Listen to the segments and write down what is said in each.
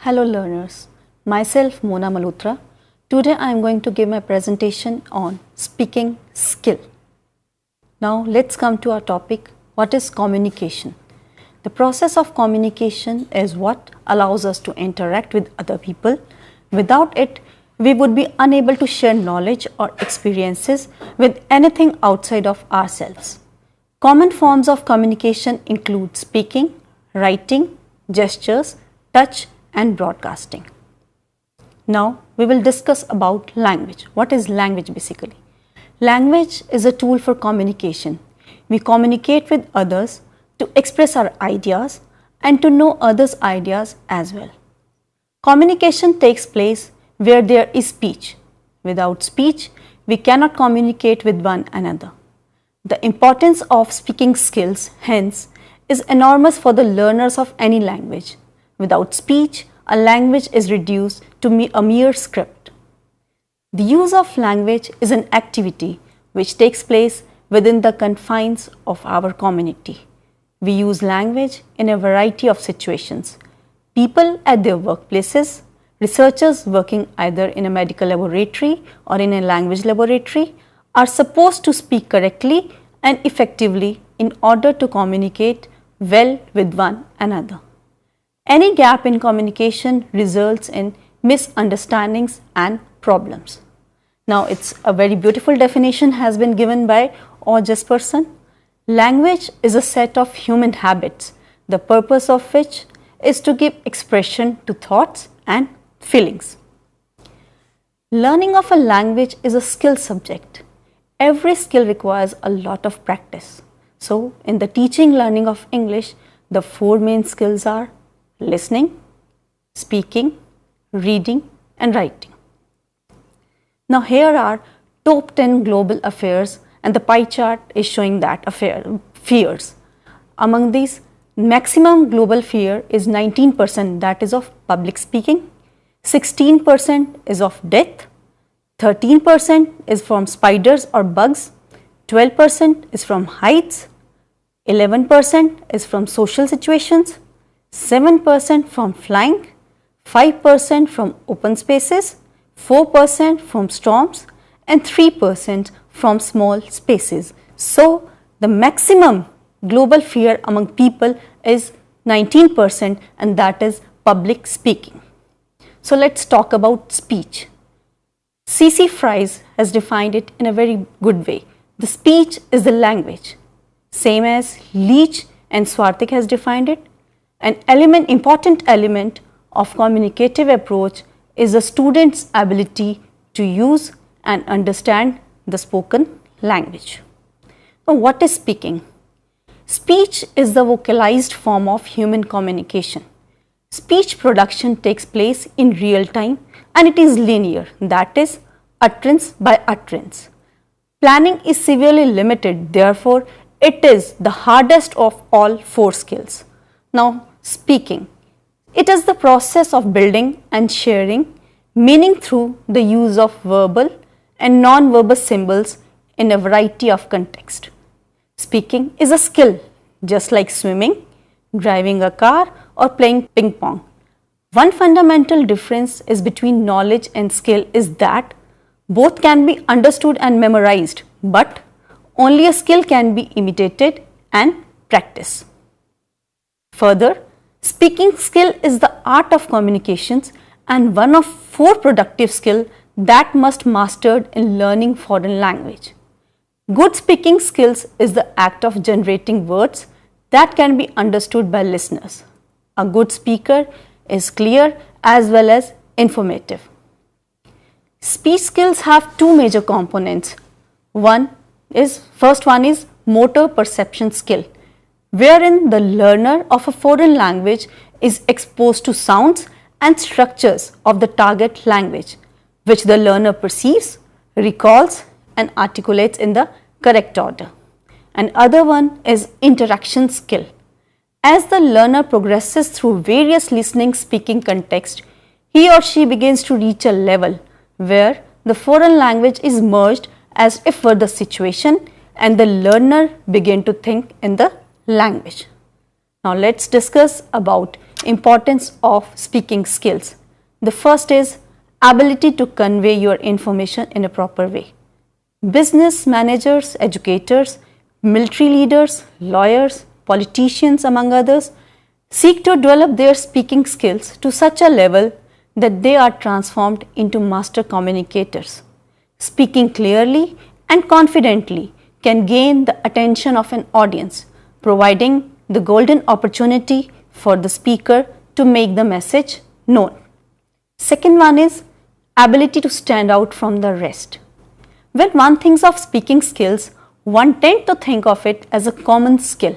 Hello learners, myself Mona Malhotra. Today I am going to give my presentation on speaking skill. Now let's come to our topic, what is communication? The process of communication is what allows us to interact with other people. Without it, we would be unable to share knowledge or experiences with anything outside of ourselves. Common forms of communication include speaking, writing, gestures, touch, and broadcasting. Now we will discuss about language. What is language basically? Language is a tool for communication. We communicate with others to express our ideas and to know others' ideas as well. Communication takes place where there is speech. Without speech, we cannot communicate with one another. The importance of speaking skills, hence, is enormous for the learners of any language. Without speech, a language is reduced to a mere script. The use of language is an activity which takes place within the confines of our community. We use language in a variety of situations. People at their workplaces, researchers working either in a medical laboratory or in a language laboratory are supposed to speak correctly and effectively in order to communicate well with one another. Any gap in communication results in misunderstandings and problems. Now, it's a very beautiful definition has been given by O. Jespersen. Language is a set of human habits, the purpose of which is to give expression to thoughts and feelings. Learning of a language is a skill subject. Every skill requires a lot of practice. So, in the teaching learning of English, the four main skills are listening, speaking, reading and writing. Now here are top 10 global affairs and the pie chart is showing that fears. Among these, maximum global fear is 19%, that is of public speaking, 16% is of death, 13% is from spiders or bugs, 12% is from heights, 11% is from social situations, 7% from flying, 5% from open spaces, 4% from storms and 3% from small spaces. So, the maximum global fear among people is 19% and that is public speaking. So, let's talk about speech. C.C. Fries has defined it in a very good way. The speech is the language, same as Leach and Swarthik has defined it. An important element of communicative approach is the student's ability to use and understand the spoken language. Now, what is speaking? Speech is the vocalized form of human communication. Speech production takes place in real time and it is linear, that is, utterance by utterance. Planning is severely limited, therefore, it is the hardest of all four skills. Now, speaking. It is the process of building and sharing meaning through the use of verbal and non-verbal symbols in a variety of contexts. Speaking is a skill, just like swimming, driving a car or playing ping pong. One fundamental difference is between knowledge and skill is that both can be understood and memorized, but only a skill can be imitated and practiced. Further, speaking skill is the art of communications and one of four productive skills that must mastered in learning foreign language. Good speaking skills is the act of generating words that can be understood by listeners. A good speaker is clear as well as informative. Speech skills have two major components. First one is motor perception skill, wherein the learner of a foreign language is exposed to sounds and structures of the target language, which the learner perceives, recalls and articulates in the correct order. And other one is interaction skill. As the learner progresses through various listening speaking contexts, he or she begins to reach a level where the foreign language is merged as if were the situation and the learner begin to think in the language. Now let's discuss about importance of speaking skills. The first is ability to convey your information in a proper way. Business managers, educators, military leaders, lawyers, politicians among others seek to develop their speaking skills to such a level that they are transformed into master communicators. Speaking clearly and confidently can gain the attention of an audience, providing the golden opportunity for the speaker to make the message known. Second one is ability to stand out from the rest. When one thinks of speaking skills, one tends to think of it as a common skill.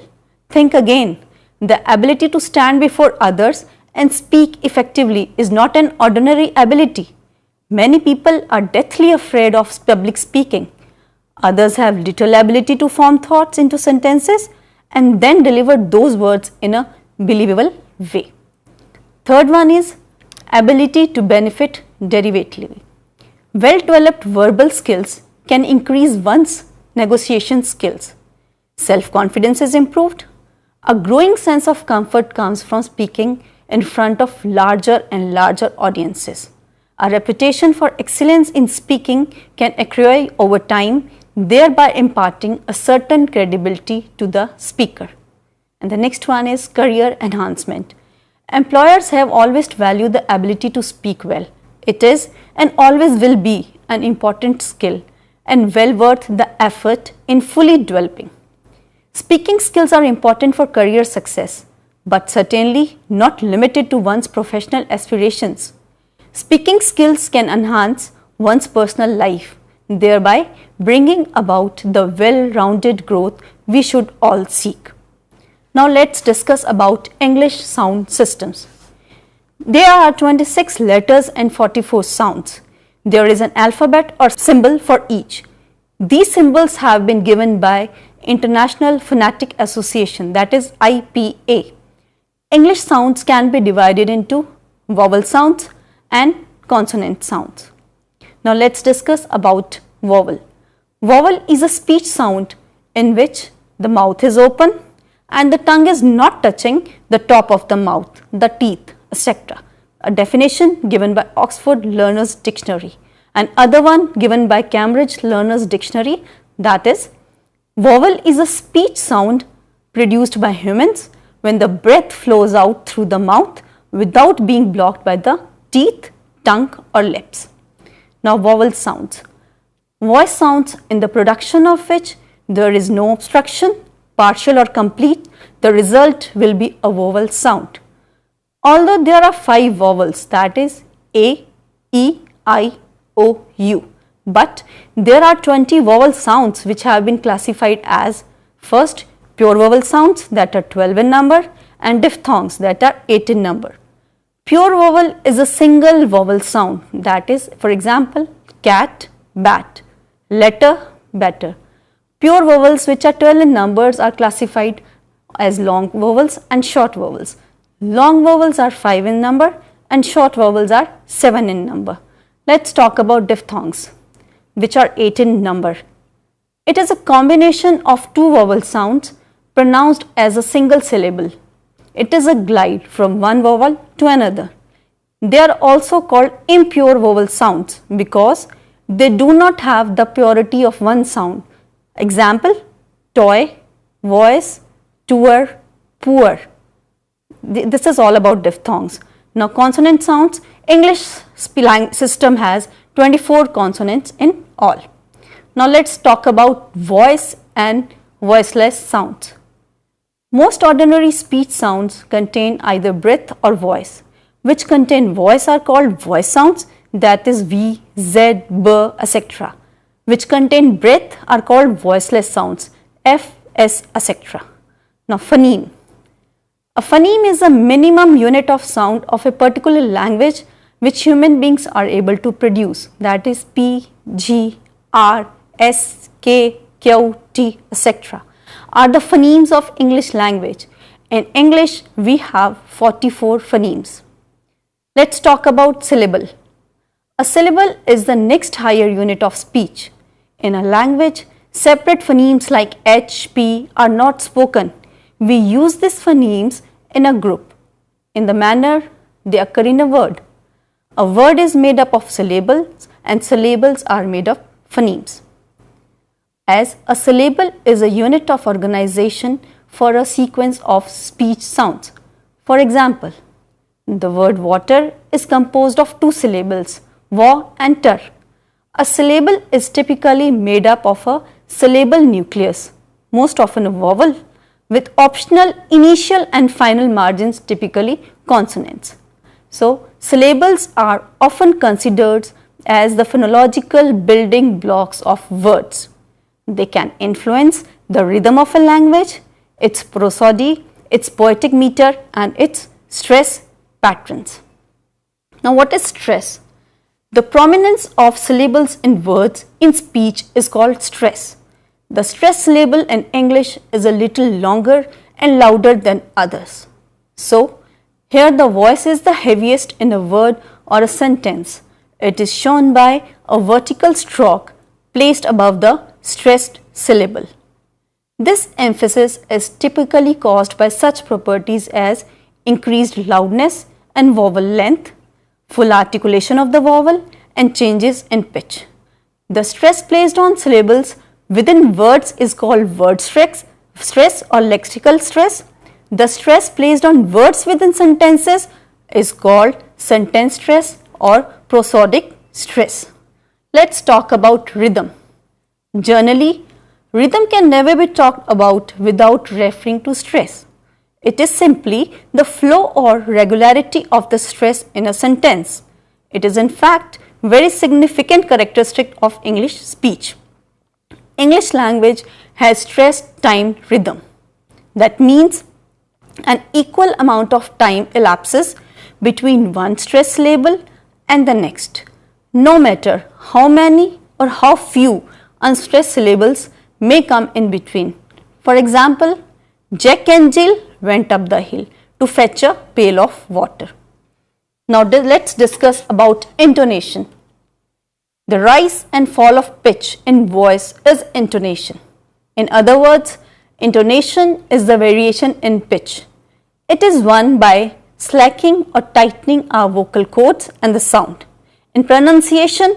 Think again. The ability to stand before others and speak effectively is not an ordinary ability. Many people are deathly afraid of public speaking. Others have little ability to form thoughts into sentences and then deliver those words in a believable way. Third one is ability to benefit derivatively. Well-developed verbal skills can increase one's negotiation skills. Self-confidence is improved. A growing sense of comfort comes from speaking in front of larger and larger audiences. A reputation for excellence in speaking can accrue over time, thereby imparting a certain credibility to the speaker. And the next one is career enhancement. Employers have always valued the ability to speak well. It is and always will be an important skill and well worth the effort in fully developing. Speaking skills are important for career success, but certainly not limited to one's professional aspirations. Speaking skills can enhance one's personal life, thereby bringing about the well-rounded growth we should all seek. Now let's discuss about English sound systems. There are 26 letters and 44 sounds. There is an alphabet or symbol for each. These symbols have been given by International Phonetic Association, that is IPA. English sounds can be divided into vowel sounds and consonant sounds. Now let's discuss about vowel. Vowel is a speech sound in which the mouth is open and the tongue is not touching the top of the mouth, the teeth, etc. A definition given by Oxford Learner's Dictionary and other one given by Cambridge Learner's Dictionary, that is, vowel is a speech sound produced by humans when the breath flows out through the mouth without being blocked by the teeth, tongue or lips. Now vowel sounds. Voice sounds in the production of which there is no obstruction, partial or complete, the result will be a vowel sound. Although there are 5 vowels, that is A, E, I, O, U, but there are 20 vowel sounds which have been classified as first pure vowel sounds that are 12 in number and diphthongs that are 8 in number. Pure vowel is a single vowel sound, that is, for example, cat, bat, letter, better. Pure vowels which are 12 in numbers are classified as long vowels and short vowels. Long vowels are 5 in number and short vowels are 7 in number. Let's talk about diphthongs, which are 8 in number. It is a combination of 2 vowel sounds pronounced as a single syllable. It is a glide from one vowel to another. They are also called impure vowel sounds because they do not have the purity of one sound. Example, toy, voice, tour, poor. This is all about diphthongs. Now consonant sounds, English spelling system has 24 consonants in all. Now let's talk about voice and voiceless sounds. Most ordinary speech sounds contain either breath or voice. Which contain voice are called voice sounds, that is V, Z, B, etc. Which contain breath are called voiceless sounds, F, S, etc. Now phoneme. A phoneme is a minimum unit of sound of a particular language which human beings are able to produce, that is P, G, R, S, K, Q, T, etc. are the phonemes of English language. In English, we have 44 phonemes. Let's talk about syllable. A syllable is the next higher unit of speech. In a language, separate phonemes like H, P are not spoken. we use these phonemes in a group in the manner they occur in a word. A word is made up of syllables and syllables are made of phonemes. As a syllable is a unit of organization for a sequence of speech sounds. For example, the word water is composed of two syllables, wa and ter. A syllable is typically made up of a syllable nucleus, most often a vowel, with optional initial and final margins, typically consonants. So, syllables are often considered as the phonological building blocks of words. They can influence the rhythm of a language, its prosody, its poetic meter and its stress patterns. Now, what is stress? The prominence of syllables in words in speech is called stress. The stress syllable in English is a little longer and louder than others. So, here the voice is the heaviest in a word or a sentence. It is shown by a vertical stroke placed above the stressed syllable. This emphasis is typically caused by such properties as increased loudness and vowel length, full articulation of the vowel and changes in pitch. The stress placed on syllables within words is called word stress or lexical stress. The stress placed on words within sentences is called sentence stress or prosodic stress. Let's talk about rhythm. Generally, rhythm can never be talked about without referring to stress. It is simply the flow or regularity of the stress in a sentence. It is in fact very significant characteristic of English speech. English language has stressed timed rhythm. That means an equal amount of time elapses between one stress syllable and the next, no matter how many or how few unstressed syllables may come in between. For example, Jack and Jill went up the hill to fetch a pail of water. Now let's discuss about intonation. The rise and fall of pitch in voice is intonation. In other words, intonation is the variation in pitch. It is won by slacking or tightening our vocal cords and the sound. In pronunciation,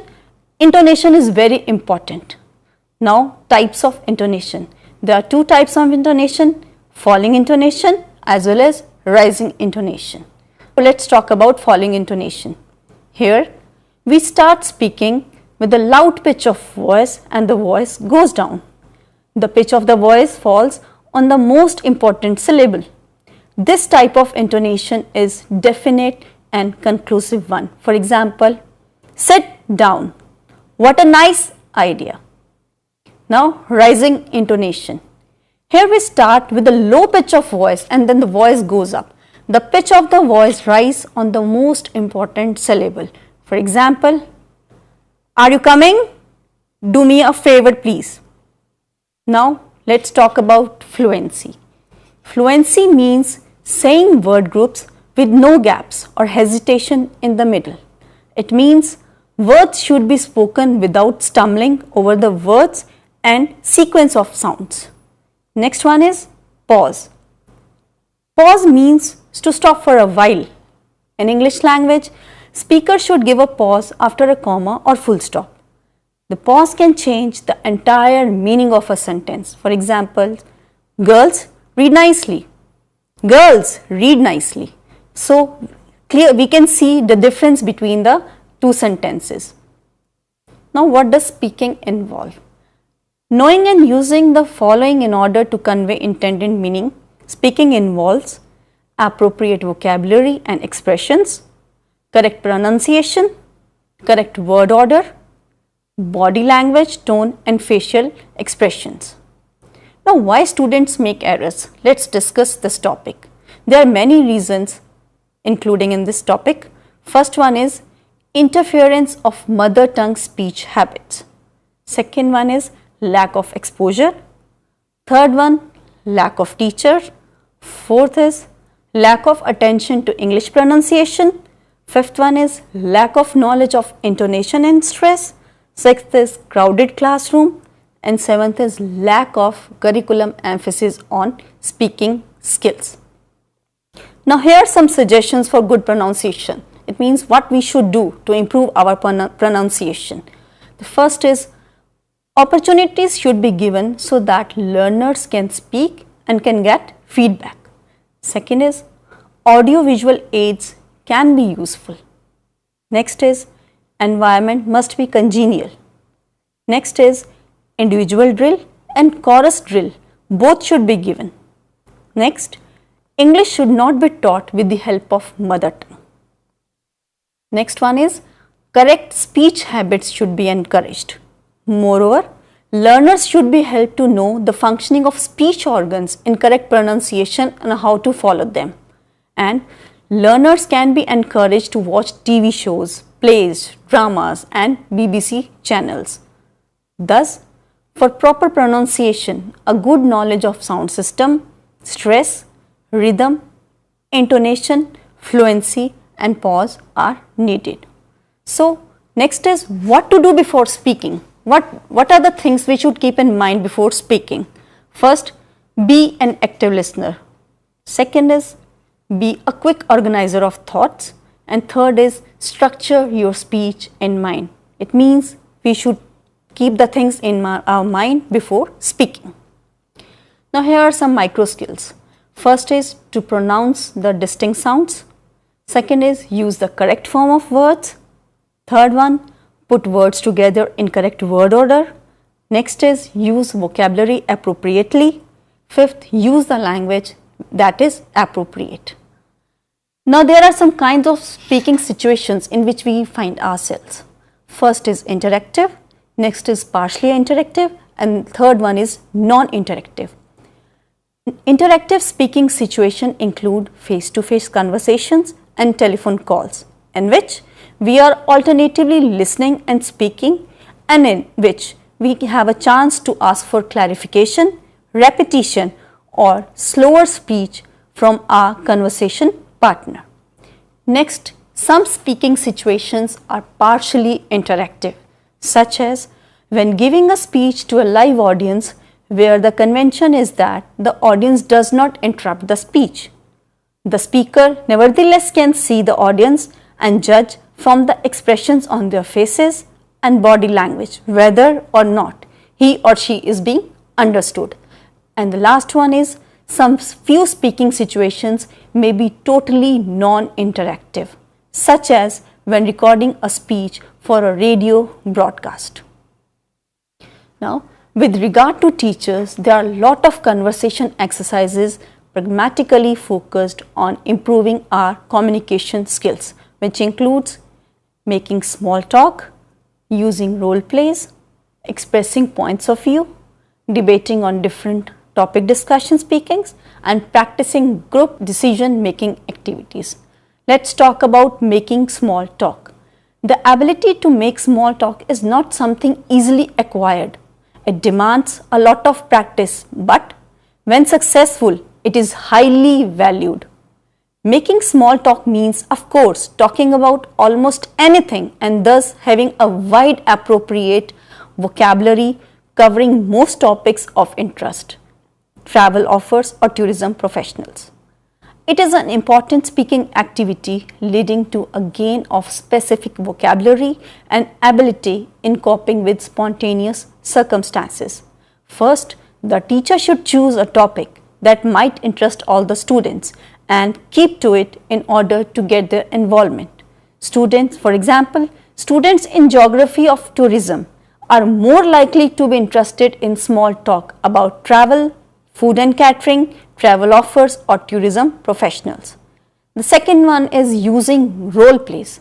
intonation is very important. Now, types of intonation. There are two types of intonation, falling intonation as well as rising intonation. So let's talk about falling intonation. Here, we start speaking with a loud pitch of voice and the voice goes down. The pitch of the voice falls on the most important syllable. This type of intonation is definite and conclusive one. For example, sit down. What a nice idea. Now, rising intonation. Here we start with a low pitch of voice and then the voice goes up. The pitch of the voice rises on the most important syllable. For example, are you coming? Do me a favor, please. Now, let's talk about fluency. Fluency means saying word groups with no gaps or hesitation in the middle. It means words should be spoken without stumbling over the words and sequence of sounds. Next one is pause. Pause means to stop for a while. In English language, speakers should give a pause after a comma or full stop. The pause can change the entire meaning of a sentence. For example, girls read nicely. Girls read nicely. So, we can see the difference between the two sentences. Now, what does speaking involve? Knowing and using the following in order to convey intended meaning. Speaking involves appropriate vocabulary and expressions, correct pronunciation, correct word order, body language, tone and facial expressions. Now, why students make errors? Let's discuss this topic. There are many reasons including in this topic. First one is interference of mother tongue speech habits. Second one is lack of exposure. Third one, lack of teacher. Fourth is lack of attention to English pronunciation. Fifth one is lack of knowledge of intonation and stress. Sixth is crowded classroom. and seventh is lack of curriculum emphasis on speaking skills. Now here are some suggestions for good pronunciation. It means what we should do to improve our pronunciation. The first is opportunities should be given so that learners can speak and can get feedback. Second is audio-visual aids can be useful. Next is environment must be congenial. Next is individual drill and chorus drill, both should be given. Next, English should not be taught with the help of mother tongue. Next one is correct speech habits should be encouraged. Moreover, learners should be helped to know the functioning of speech organs in correct pronunciation and how to follow them. And learners can be encouraged to watch TV shows, plays, dramas and BBC channels. Thus, for proper pronunciation, a good knowledge of sound system, stress, rhythm, intonation, fluency and pause are needed. So, next is what to do before speaking. What are the things we should keep in mind before speaking? First, be an active listener. Second is be a quick organizer of thoughts. And third is structure your speech in mind. It means we should keep the things in our mind before speaking. Now here are some micro skills. First is to pronounce the distinct sounds. Second is use the correct form of words. Third one, put words together in correct word order. Next is use vocabulary appropriately. Fifth, use the language that is appropriate. Now there are some kinds of speaking situations in which we find ourselves. First is interactive, next is partially interactive and third one is non-interactive. Interactive speaking situation include face-to-face conversations and telephone calls in which we are alternatively listening and speaking and in which we have a chance to ask for clarification, repetition or slower speech from our conversation partner. Next, some speaking situations are partially interactive, such as when giving a speech to a live audience where the convention is that the audience does not interrupt the speech. The speaker nevertheless can see the audience and judge from the expressions on their faces and body language whether or not he or she is being understood. And the last one is some few speaking situations may be totally non-interactive, such as when recording a speech for a radio broadcast. Now, with regard to teachers, there are a lot of conversation exercises pragmatically focused on improving our communication skills, which includes making small talk, using role plays, expressing points of view, debating on different topic discussion speakings and practicing group decision making activities. Let's talk about making small talk. The ability to make small talk is not something easily acquired. It demands a lot of practice, but when successful, it is highly valued. Making small talk means, of course, talking about almost anything and thus having a wide appropriate vocabulary covering most topics of interest. Travel offers or tourism professionals. It is an important speaking activity leading to a gain of specific vocabulary and ability in coping with spontaneous circumstances. First, the teacher should choose a topic that might interest all the students and keep to it in order to get their involvement. Students, for example, students in geography of tourism are more likely to be interested in small talk about travel, food and catering, travel offers or tourism professionals. The second one is using role plays.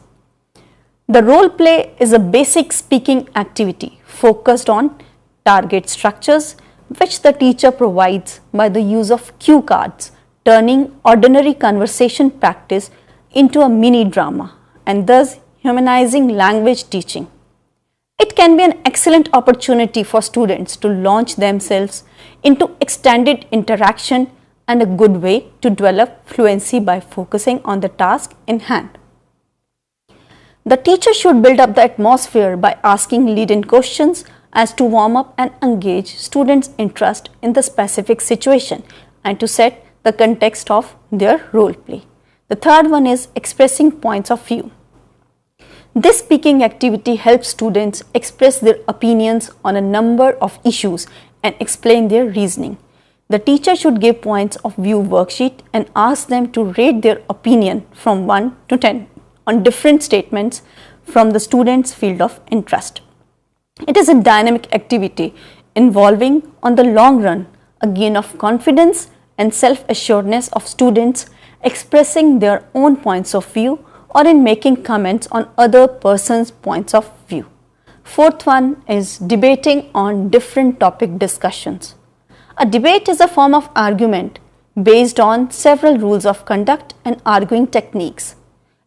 The role play is a basic speaking activity focused on target structures which the teacher provides by the use of cue cards, turning ordinary conversation practice into a mini drama and thus humanizing language teaching. It can be an excellent opportunity for students to launch themselves into extended interaction and a good way to develop fluency by focusing on the task in hand. The teacher should build up the atmosphere by asking lead-in questions as to warm up and engage students' interest in the specific situation and to set the context of their role play. The third one is expressing points of view. This speaking activity helps students express their opinions on a number of issues and explain their reasoning. The teacher should give points of view worksheet and ask them to rate their opinion from 1 to 10 on different statements from the student's field of interest. It is a dynamic activity involving on the long run a gain of confidence and self-assuredness of students expressing their own points of view or in making comments on other person's points of view. Fourth one is debating on different topic discussions. A debate is a form of argument based on several rules of conduct and arguing techniques.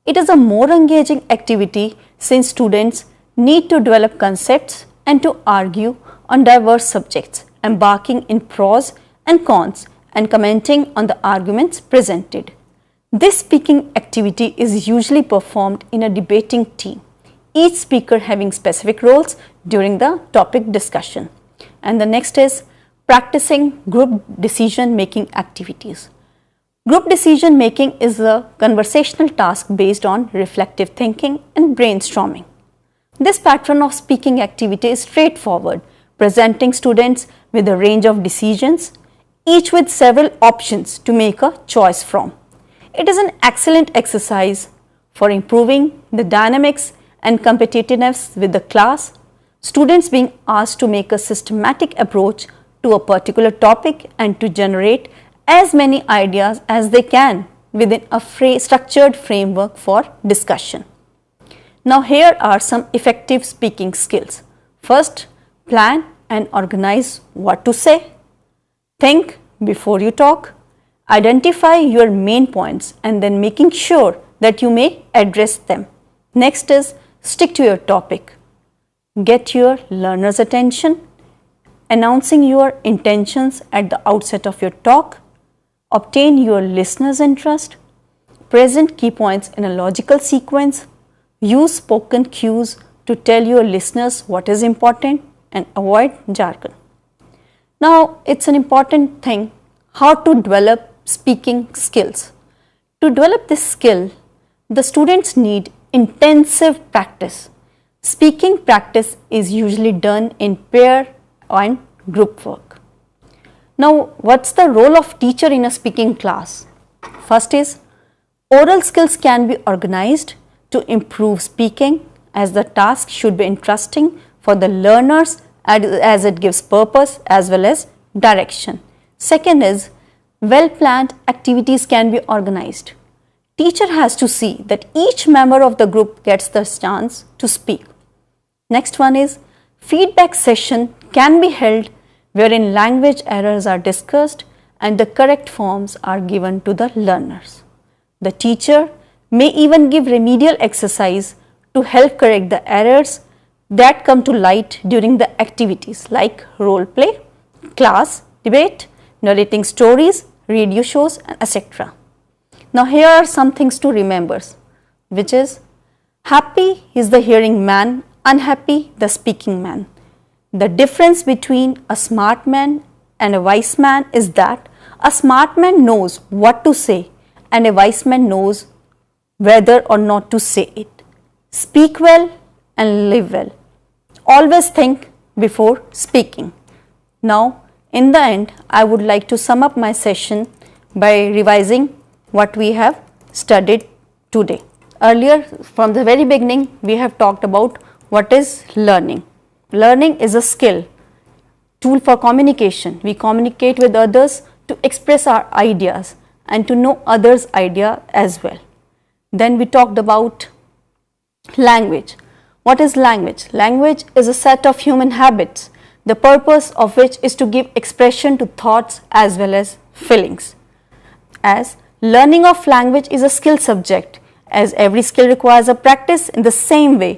It is a more engaging activity since students need to develop concepts and to argue on diverse subjects, embarking in pros and cons and commenting on the arguments presented. This speaking activity is usually performed in a debating team, each speaker having specific roles during the topic discussion. And the next is practicing group decision making activities. Group decision making is a conversational task based on reflective thinking and brainstorming. This pattern of speaking activity is straightforward, presenting students with a range of decisions, each with several options to make a choice from. It is an excellent exercise for improving the dynamics and competitiveness with the class, students being asked to make a systematic approach to a particular topic and to generate as many ideas as they can within a structured framework for discussion. Now here are some effective speaking skills. First, plan and organize what to say. Think before you talk. Identify your main points and then making sure that you may address them. Next is stick to your topic. Get your learner's attention. Announcing your intentions at the outset of your talk. Obtain your listener's interest. Present key points in a logical sequence. Use spoken cues to tell your listeners what is important and avoid jargon. Now, it's an important thing how to develop speaking skills. To develop this skill, the students need intensive practice. Speaking practice is usually done in pair and group work. Now, what's the role of teacher in a speaking class? First is oral skills can be organized to improve speaking, as the task should be interesting for the learners as it gives purpose as well as direction. Second is well-planned activities can be organized. Teacher has to see that each member of the group gets the chance to speak. Next one is feedback session can be held wherein language errors are discussed and the correct forms are given to the learners. The teacher may even give remedial exercise to help correct the errors that come to light during the activities like role play, class, debate, narrating stories, radio shows, etc. Now here are some things to remember, which is happy is the hearing man, unhappy the speaking man. The difference between a smart man and a wise man is that a smart man knows what to say and a wise man knows whether or not to say it. Speak well and live well. Always think before speaking. Now, in the end, I would like to sum up my session by revising what we have studied today. Earlier, from the very beginning, we have talked about what is learning. Learning is a skill, tool for communication. We communicate with others to express our ideas and to know others' idea as well. Then we talked about language. What is language? Language is a set of human habits, the purpose of which is to give expression to thoughts as well as feelings. As learning of language is a skill subject, as every skill requires a practice. In the same way,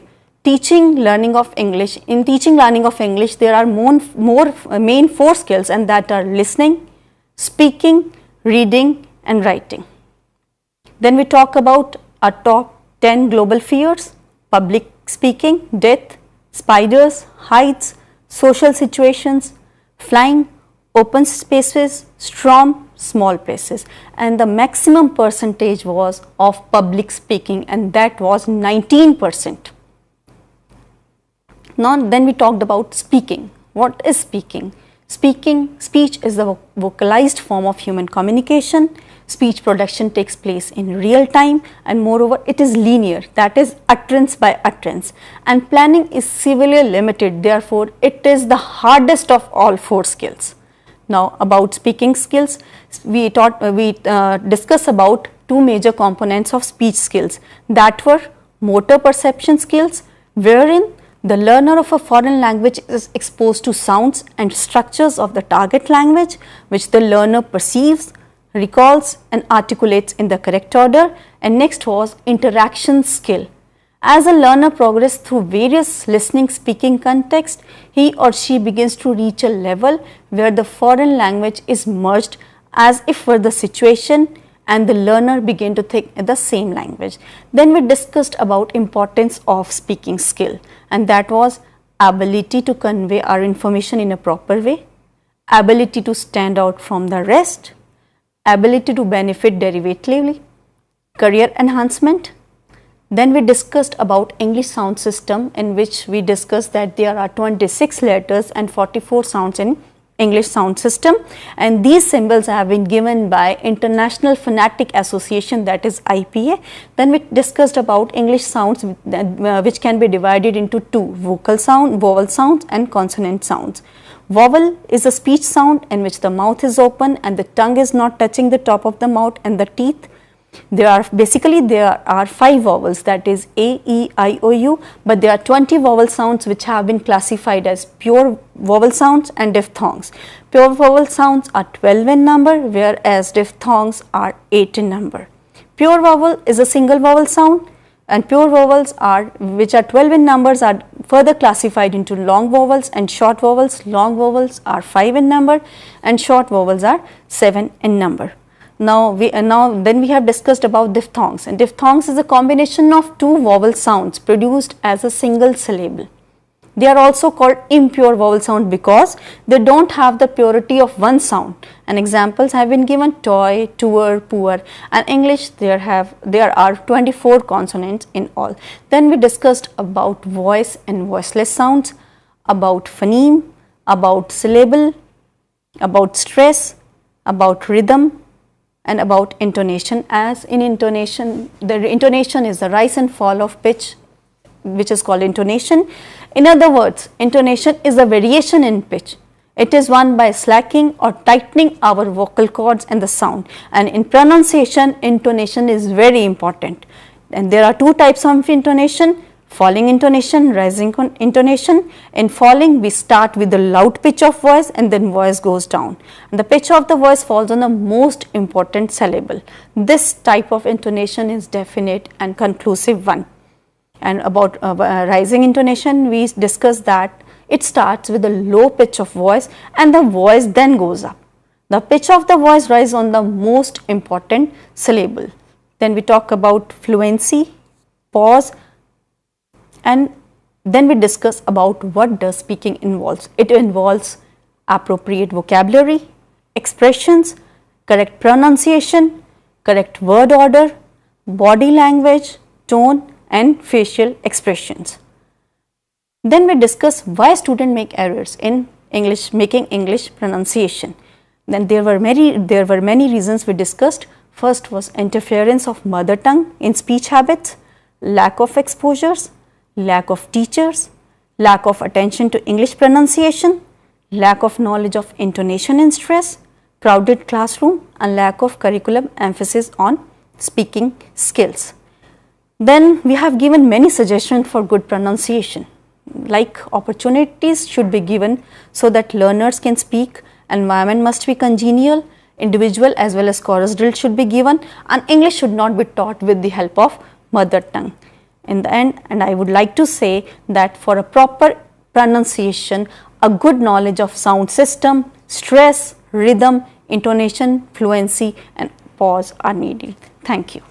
in teaching learning of English, there are main 4 skills, and that are listening, speaking, reading and writing. Then we talk about our top 10 global fears: public speaking, death, spiders, heights, social situations, flying, open spaces, storm, small places, and the maximum percentage was of public speaking, and that was 19%. Now then we talked about speaking. What is speaking? Speech is the vocalized form of human communication. Speech production takes place in real time, and moreover it is linear, that is utterance by utterance, and planning is severely limited, therefore it is the hardest of all 4 skills. Now about speaking skills, we discuss about 2 major components of speech skills, that were motor perception skills, wherein the learner of a foreign language is exposed to sounds and structures of the target language which the learner perceives, recalls and articulates in the correct order. And next was interaction skill. As a learner progresses through various listening speaking contexts, he or she begins to reach a level where the foreign language is merged as if for the situation, and the learner begin to think in the same language. Then we discussed about importance of speaking skill, and that was ability to convey our information in a proper way, ability to stand out from the rest, ability to benefit derivatively, career enhancement. Then we discussed about English sound system, in which we discussed that there are 26 letters and 44 sounds in English sound system, and these symbols have been given by International Phonetic Association, that is IPA. Then we discussed about English sounds which can be divided into 2, vowel sounds and consonant sounds. Vowel is a speech sound in which the mouth is open and the tongue is not touching the top of the mouth and the teeth. There are 5 vowels, that is A, E, I, O, U, but there are 20 vowel sounds which have been classified as pure vowel sounds and diphthongs. Pure vowel sounds are 12 in number, whereas diphthongs are 8 in number. Pure vowel is a single vowel sound, and pure vowels which are 12 in numbers are further classified into long vowels and short vowels. Long vowels are 5 in number and short vowels are 7 in number. Now we have discussed about diphthongs, and diphthongs is a combination of 2 vowel sounds produced as a single syllable. They are also called impure vowel sound because they don't have the purity of one sound, and examples have been given: toy, tour, poor. And English there are 24 consonants in all. Then we discussed about voice and voiceless sounds, about phoneme, about syllable, about stress, about rhythm, and about intonation. As in intonation, the intonation is the rise and fall of pitch, which is called intonation. In other words, intonation is a variation in pitch. It is won by slacking or tightening our vocal cords and the sound. And in pronunciation, intonation is very important. And there are 2 types of intonation: falling intonation, rising intonation. In falling, we start with the loud pitch of voice and then voice goes down, and the pitch of the voice falls on the most important syllable. This type of intonation is definite and conclusive one. And about rising intonation, we discussed that it starts with a low pitch of voice and the voice then goes up. The pitch of the voice rises on the most important syllable. Then we talk about fluency, pause, and then we discuss about what does speaking involves. It involves appropriate vocabulary, expressions, correct pronunciation, correct word order, body language, tone and facial expressions. Then we discuss why students make errors in making English pronunciation. Then there were many reasons we discussed. First was interference of mother tongue in speech habits, lack of exposures, lack of teachers, lack of attention to English pronunciation, lack of knowledge of intonation and stress, crowded classroom, and lack of curriculum emphasis on speaking skills. Then we have given many suggestions for good pronunciation, like opportunities should be given so that learners can speak, environment must be congenial, individual as well as chorus drill should be given, and English should not be taught with the help of mother tongue. In the end, and I would like to say that for a proper pronunciation, a good knowledge of sound system, stress, rhythm, intonation, fluency and pause are needed. Thank you.